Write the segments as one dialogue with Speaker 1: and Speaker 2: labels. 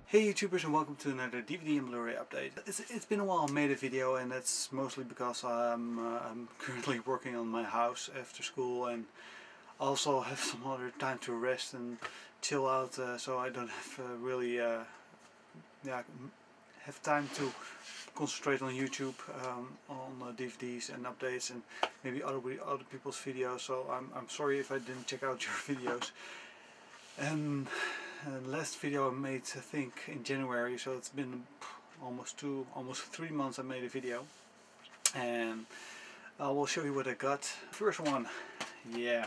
Speaker 1: Hey YouTubers, and welcome to another DVD and Blu-ray update. It's been a while I made a video, and that's mostly because I'm currently working on my house after school, and also have some other time to rest and chill out, so I don't have really have time to concentrate on YouTube, on DVDs and updates and maybe other people's videos. So I'm sorry if I didn't check out your videos. And last video I made, I think, in January, so it's been almost 3 months I made a video, and I will show you what I got. First one, yeah,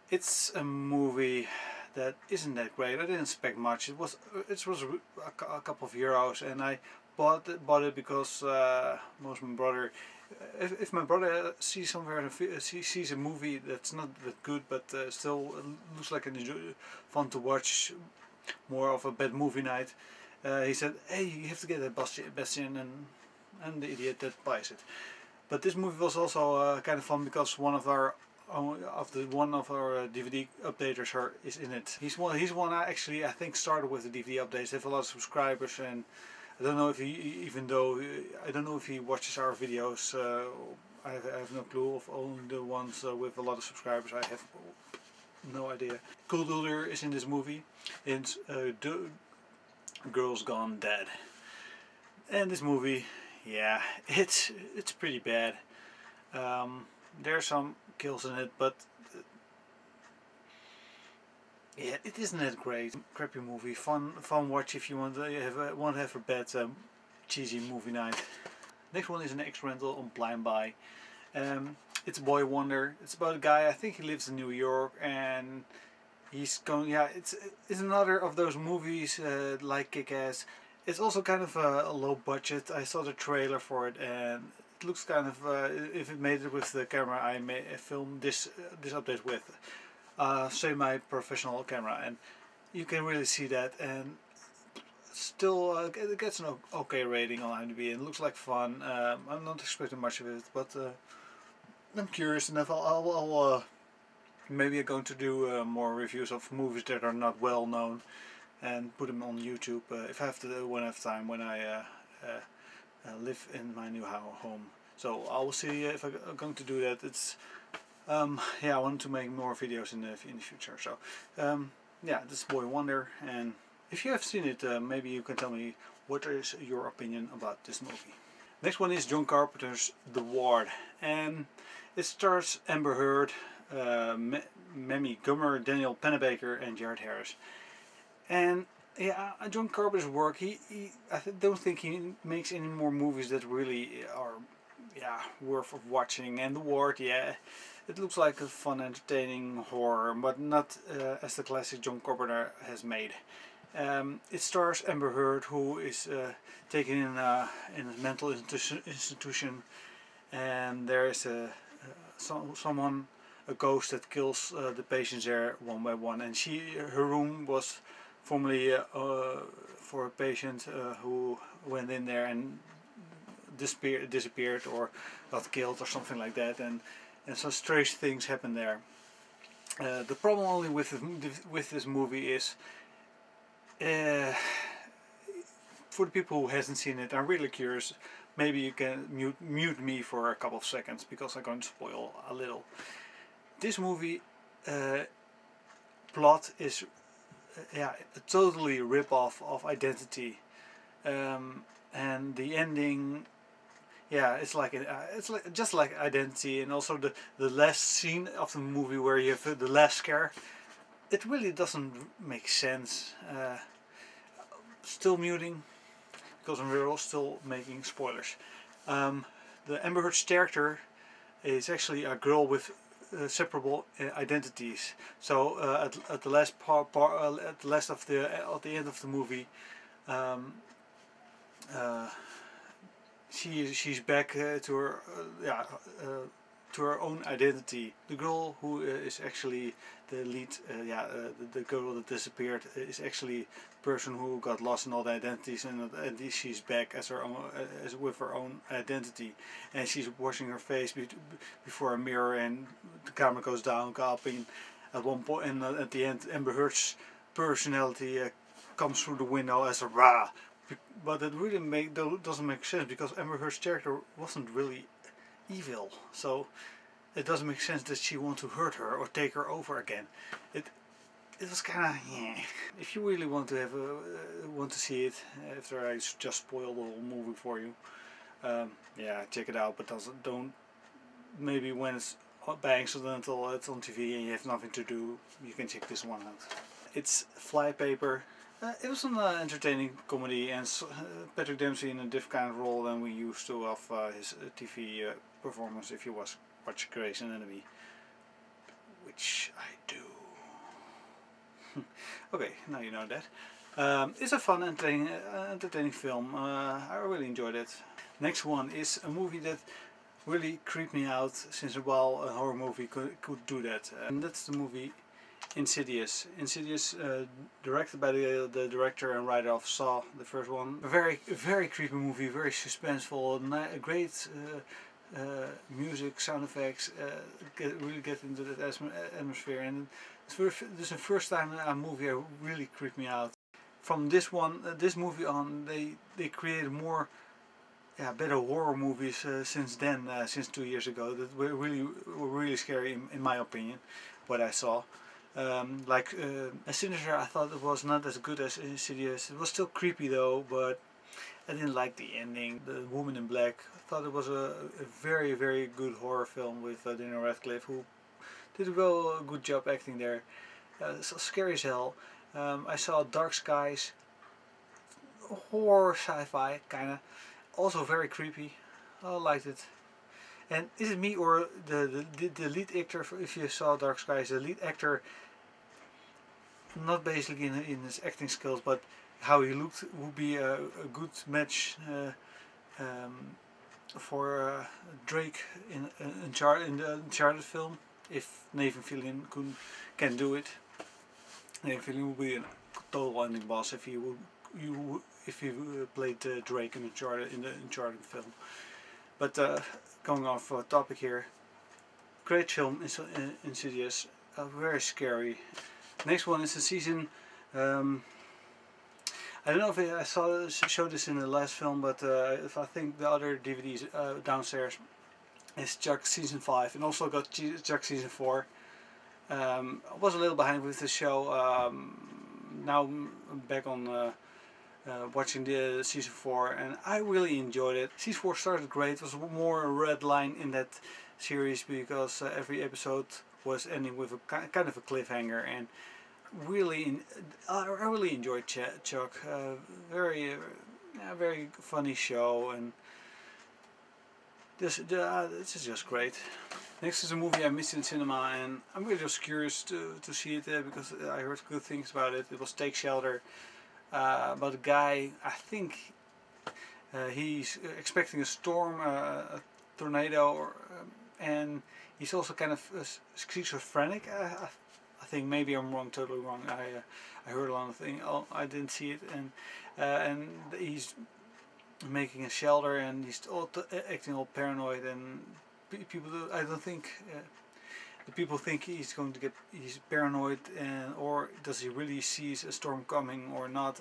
Speaker 1: it's a movie that isn't that great. I didn't expect much. It was a couple of euros, and I bought it because most my brother. If my brother sees sees a movie that's not that good, but still looks like fun to watch, more of a bad movie night, he said, "Hey, you have to get a Bastian," and I'm the idiot that buys it. But this movie was also kind of fun because one of our DVD updaters is in it. He's one actually I think started with the DVD updates. They have a lot of subscribers, and I don't know if I don't know if he watches our videos. I have no clue. Of only the ones with a lot of subscribers, I have no idea. Cool Duder is in this movie. It's Girls Gone Dead. And this movie, yeah, it's pretty bad. There's some kills in it, but yeah, it isn't that great. Crappy movie, fun watch if you want to have a bad cheesy movie night. Next one is an X rental on Blind Buy. It's Boy Wonder. It's about a guy. I think he lives in New York, and he's going. Yeah, it's another of those movies like Kick-Ass. It's also kind of a low budget. I saw the trailer for it, and it looks kind of if it made it with the camera I filmed this update with. Semi-professional camera, and you can really see that, and still it gets an okay rating on IMDb, and it looks like fun. I'm not expecting much of it, but I'm curious enough. I'll maybe I'm going to do more reviews of movies that are not well known and put them on YouTube if I have to, when I have time, when I live in my new home. So I will see if I'm going to do that. It's yeah, I want to make more videos in the future. So yeah, this is Boy Wonder, and if you have seen it, maybe you can tell me what is your opinion about this movie. Next one is John Carpenter's The Ward, and it stars Amber Heard, Mamie Gummer, Daniel Pennebaker, and Jared Harris. And yeah, John Carpenter's work, I don't think he makes any more movies that really are worth of watching. And The Ward, yeah, it looks like a fun, entertaining horror, but not as the classic John Carpenter has made. It stars Amber Heard, who is taken in a mental institution, and there is a ghost that kills the patients there one by one. And her room was formerly for a patient who went in there and disappeared or got killed or something like that, and some strange things happen there. The problem only with this movie is, for the people who hasn't seen it, I'm really curious. Maybe you can mute me for a couple of seconds because I'm going to spoil a little. This movie plot is a totally rip-off of Identity, and the ending, yeah, it's like just like Identity, and also the last scene of the movie where you have the last scare. It really doesn't make sense. Still muting because we're still making spoilers. The Amber Heard's character is actually a girl with separable identities. So at the last at the end of the movie, she's back to her own identity. The girl who is actually the lead, the girl that disappeared, is actually the person who got lost in all the identities, and she's back as her own, with her own identity, and she's washing her face before a mirror, and the camera goes down, up, and at one point, and at the end, Amber Heard's personality comes through the window as a rah. But it really doesn't make sense, because Amber Heard's character wasn't really evil, so it doesn't make sense that she wants to hurt her or take her over again. It was kind of yeah. If you really want to want to see it, after I just spoiled the whole movie for you, yeah, check it out. But don't maybe when it's by accidental it's on TV and you have nothing to do, you can check this one out. It's Flypaper. It was an entertaining comedy, and Patrick Dempsey in a different kind of role than we used to of his TV performance. If you watch Grey's Anatomy, which I do. Okay, now you know that. It's a fun, entertaining film. I really enjoyed it. Next one is a movie that really creeped me out since a while. A horror movie could do that, and that's the movie Insidious. Insidious, directed by the director and writer of Saw, the first one. A very creepy movie, very suspenseful, great music, sound effects, really get into that atmosphere. And this is the first time a movie really creeped me out. From this movie on, they created more, better horror movies since then, since 2 years ago, that were really scary in my opinion. What I saw, like Sinister, I thought it was not as good as Insidious. It was still creepy though, but I didn't like the ending. The Woman in Black, I thought it was a very good horror film with Daniel Radcliffe, who did a good job acting there. So scary as hell. I saw Dark Skies, horror sci-fi kinda, also very creepy. I liked it. And is it me, or the lead actor? If you saw Dark Skies, the lead actor, not basically in his acting skills, but how he looked, would be a good match for Drake in the Uncharted film, if Nathan Fillion can do it. Nathan Fillion would be a total ending boss if he played Drake in the Uncharted film. But going off topic here, great film, Insidious, very scary. Next one is the season. I don't know if I showed this in the last film, but if I think the other DVDs downstairs is Chuck season 5, and also got Chuck season 4. I was a little behind with the show. Now I'm back on watching the season 4, and I really enjoyed it. Season 4 started great. It was more a red line in that series, because every episode was ending with a kind of a cliffhanger, and I really enjoyed Chuck. Very funny show, and this is just great. Next is a movie I missed in cinema, and I'm really just curious to see it because I heard good things about it. It was Take Shelter, about a guy. I think he's expecting a storm, a tornado, and he's also kind of schizophrenic. I think maybe I'm wrong, totally wrong. I heard a lot of things. Oh, I didn't see it, and he's making a shelter, and he's acting all paranoid, and people. I don't think the people think he's paranoid, or does he really see a storm coming or not?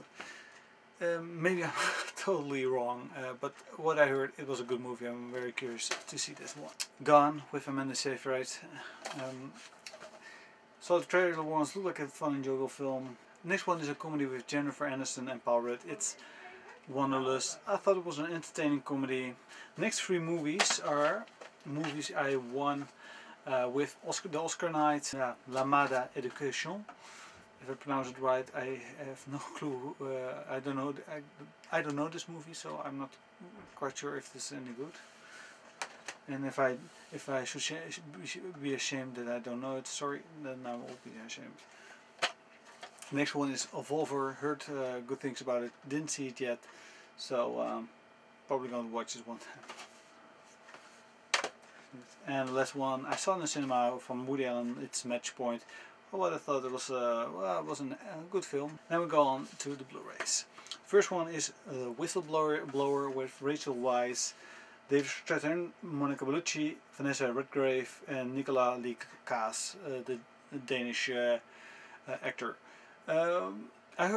Speaker 1: Maybe I'm totally wrong, but what I heard, it was a good movie. I'm very curious to see this one. Gone with Amanda Seyfried. So the trailer ones look like a fun, enjoyable film. Next one is a comedy with Jennifer Aniston and Paul Rudd. It's Wanderlust. I thought it was an entertaining comedy. Next 3 movies are movies I won with the Oscar night. L'Amada Education. If I pronounce it right, I have no clue. I don't know. I don't know this movie, so I'm not quite sure if this is any good. And if I should be ashamed that I don't know it, sorry, then I will be ashamed. Next one is Evolver. Heard good things about it. Didn't see it yet, so probably gonna watch this one time. And the last one I saw in the cinema from Woody Allen. It's Match Point. Well, I thought it was it was a good film. Then we go on to the Blu-rays. First one is Whistleblower with Rachel Weisz, David Strathairn, Monica Bellucci, Vanessa Redgrave, and Nicolas Lee Kaas, the Danish actor. I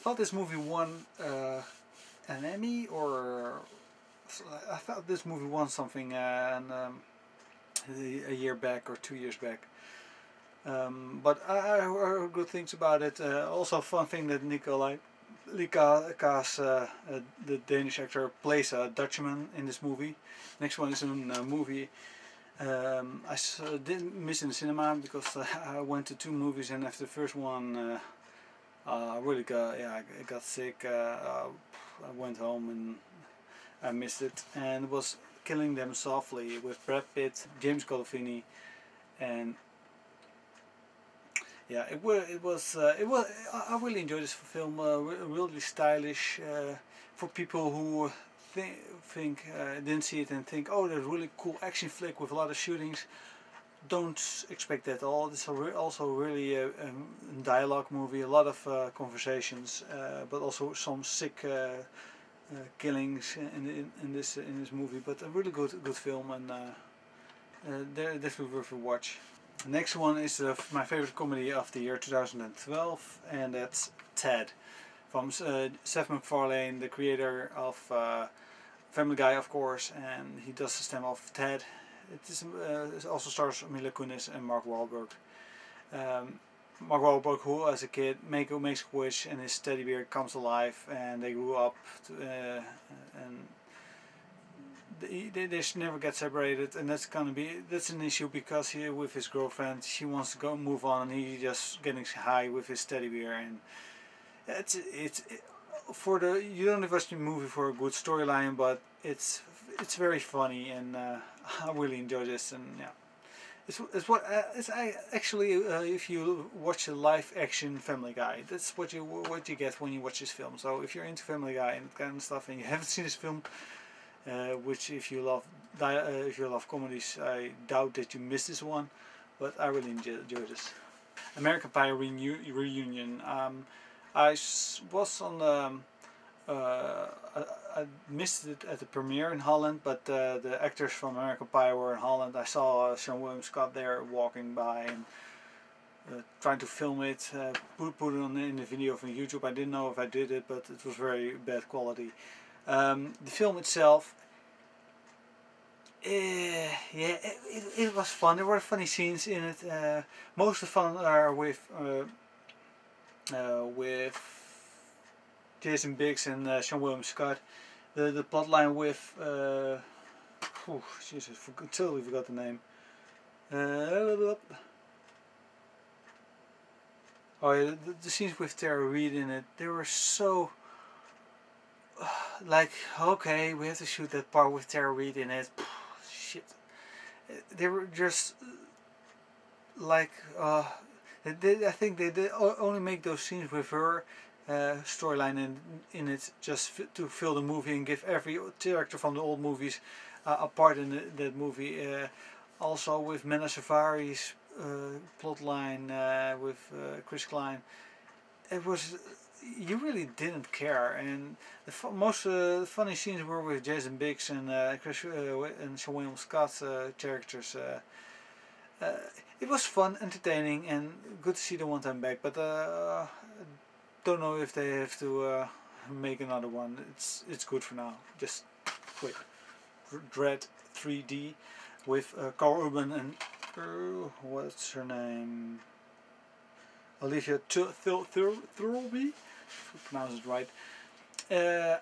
Speaker 1: thought this movie won an Emmy, or I thought this movie won something a year back or 2 years back. But I heard good things about it. Also, fun thing that Lika's, the Danish actor, plays a Dutchman in this movie. Next one is a movie didn't miss in the cinema because I went to 2 movies, and after the first one I really I got sick. I went home and I missed it, and it was Killing Them Softly with Brad Pitt, James Gandolfini, and yeah, I really enjoyed this film. Really stylish for people who think didn't see it and think, oh, there's a really cool action flick with a lot of shootings. Don't expect that at all. It's also really a dialogue movie, a lot of conversations, but also some sick killings in this movie. But a really good film, and definitely worth a watch. The next one is my favorite comedy of the year 2012, and that's Ted, from Seth MacFarlane, the creator of Family Guy, of course, and he does the stem of Ted. It also stars Mila Kunis and Mark Wahlberg. Mark Wahlberg, who as a kid makes a wish and his teddy bear comes alive, and they grew up and they should never get separated, and that's an issue because he with his girlfriend, she wants to move on, and he just getting high with his teddy bear, and you don't watch the movie for a good storyline, but it's very funny, and I really enjoy this, and yeah, actually if you watch a live action Family Guy, that's what you get when you watch this film. So if you're into Family Guy and that kind of stuff, and you haven't seen this film, which if you love comedies, I doubt that you missed this one, but I really enjoy this. American Pie reunion. Was on I missed it at the premiere in Holland, but the actors from American Pie were in Holland. I saw Sean William Scott there walking by and trying to film it, put it on in the video from YouTube. I didn't know if I did it, but it was very bad quality. The film itself, it was fun. There were funny scenes in it. Most of the fun are with Jason Biggs and Sean William Scott. The plotline with Jesus, totally forgot the name. The scenes with Tara Reid in it, they were so like, okay, we have to shoot that part with Tara Reid in it. Shit, they were just like I think they did only make those scenes with her storyline in it just to fill the movie and give every character from the old movies a part in that movie. Also with Mena Safari's plotline with Chris Klein, it was, you really didn't care, and most funny scenes were with Jason Biggs and and Sean William Scott's characters. It was fun, entertaining, and good to see them one time back. But don't know if they have to make another one. It's good for now. Just quick. Dread 3D with Carl Urban and what's her name? Alicia Thirlby, if I pronounce it right.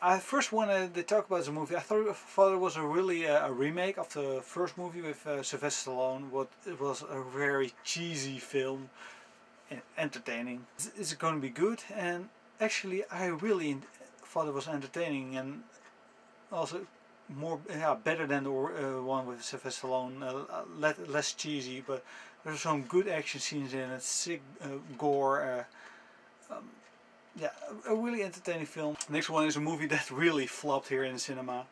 Speaker 1: I first wanted to talk about the movie. I thought it was a really a remake of the first movie with Sylvester Stallone. It was a very cheesy film, and entertaining. Is it going to be good? And actually, I really thought it was entertaining, and also better than the one with Sylvester Stallone. Less cheesy, but there's some good action scenes in it. Sick gore. A really entertaining film. Next one is a movie that really flopped here in the cinema.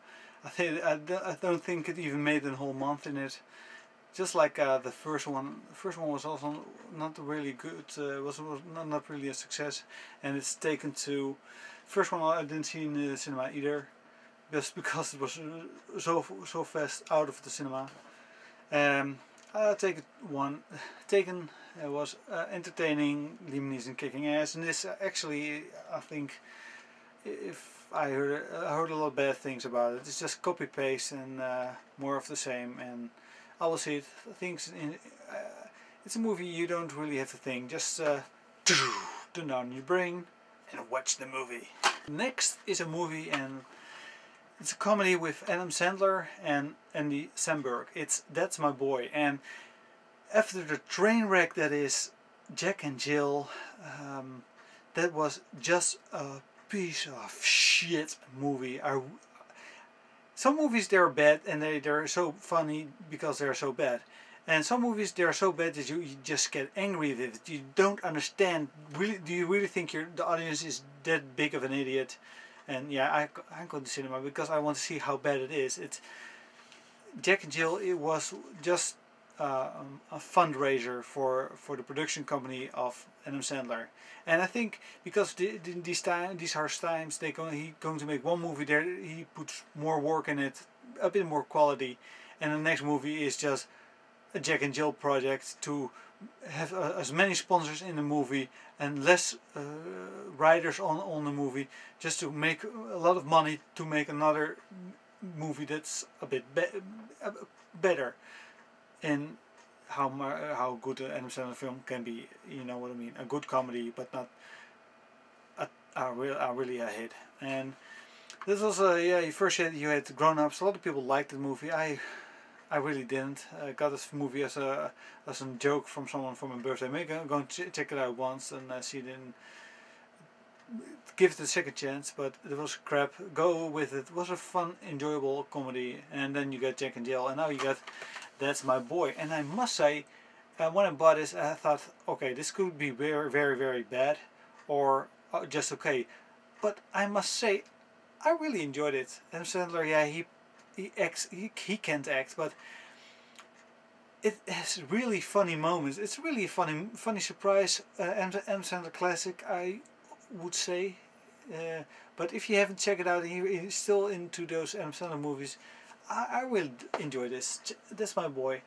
Speaker 1: I don't think it even made a whole month in it. Just like the first one. The first one was also not really good. Was not really a success, and it's taken to. First one I didn't see in the cinema either, just because it was so fast out of the cinema. Taken was entertaining, Liam Neeson kicking ass, and this actually, I think, if I heard a lot of bad things about it. It's just copy paste and more of the same, and I will see it. It's a movie you don't really have to think. Just turn down your brain and watch the movie. Next is a movie, and it's a comedy with Adam Sandler and Andy Samberg. It's That's My Boy. And after the train wreck that is Jack and Jill, that was just a piece of shit movie. Some movies, they're bad and they're so funny because they're so bad. And some movies, they're so bad that you just get angry with it. You don't understand. Really, do you really think the audience is that big of an idiot? And yeah, I go to cinema because I want to see how bad it is. It's Jack and Jill. It was just a fundraiser for the production company of Adam Sandler. And I think because these harsh times, he's going to make one movie there. He puts more work in it, a bit more quality, and the next movie is just a Jack and Jill project to have as many sponsors in the movie and less writers on the movie, just to make a lot of money to make another movie that's a bit better in how good an Adam Sandler film can be. You know what I mean? A good comedy, but not really a hit. And this was first you had Grown Ups. A lot of people liked the movie. I really didn't. I got this movie as a joke from someone for my birthday. Maybe I'm going to check it out once and see it in. Give it a second chance, but it was crap. Go with it. It was a fun, enjoyable comedy, and then you got Jack and Jill, and now you got That's My Boy. And I must say, when I bought this, I thought, okay, this could be very, very, very bad, or just okay. But I must say, I really enjoyed it. Adam Sandler, yeah, he acts, he can't act, but it has really funny moments. It's really a funny surprise. Adam Sandler classic, I would say. But if you haven't checked it out and you're still into those Adam Sandler movies, I will enjoy this. That's My Boy.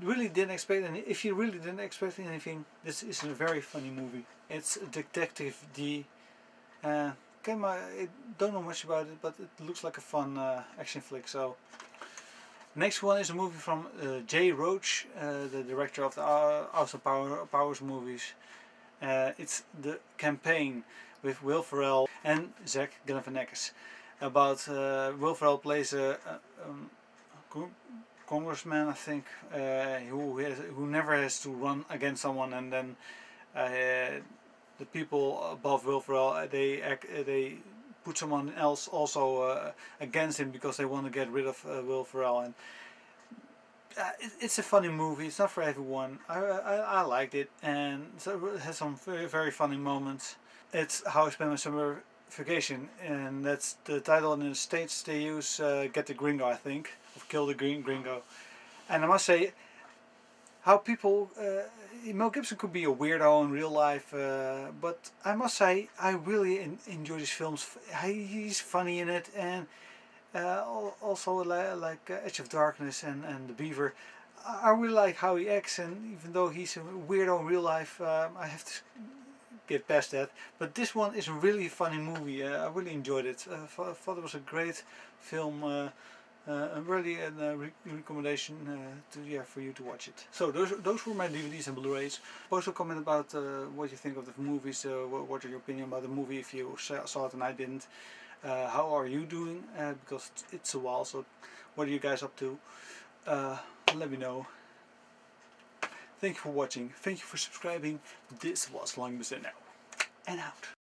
Speaker 1: Really didn't expect any. If you really didn't expect anything, this is a very funny movie. It's Detective D. I don't know much about it, but it looks like a fun action flick. So, next one is a movie from Jay Roach, the director of the Austin Powers movies. It's The Campaign with Will Ferrell and Zach Galifianakis. About Will Ferrell plays a congressman, I think, who never has to run against someone, and then the people above Will Ferrell, they put someone else also against him because they want to get rid of Will Ferrell. And it's a funny movie. It's not for everyone. I liked it, and so it has some very, very funny moments. It's How I Spend My Summer Vacation, and that's the title. In the States they use Get the Gringo, I think, or Kill the Gringo. And I must say, how people Mel Gibson could be a weirdo in real life, but I must say I really enjoy his films. He's funny in it, and also like Edge of Darkness and The Beaver. I really like how he acts, and even though he's a weirdo in real life, I have to get past that. But this one is a really funny movie. I really enjoyed it. I thought it was a great film. Really a recommendation for you to watch it. So those were my DVDs and Blu-rays. Post a comment about what you think of the movies. What are your opinion about the movie if you saw it and I didn't. How are you doing? Because it's a while. So what are you guys up to? Let me know. Thank you for watching. Thank you for subscribing. This was Lang Now and out.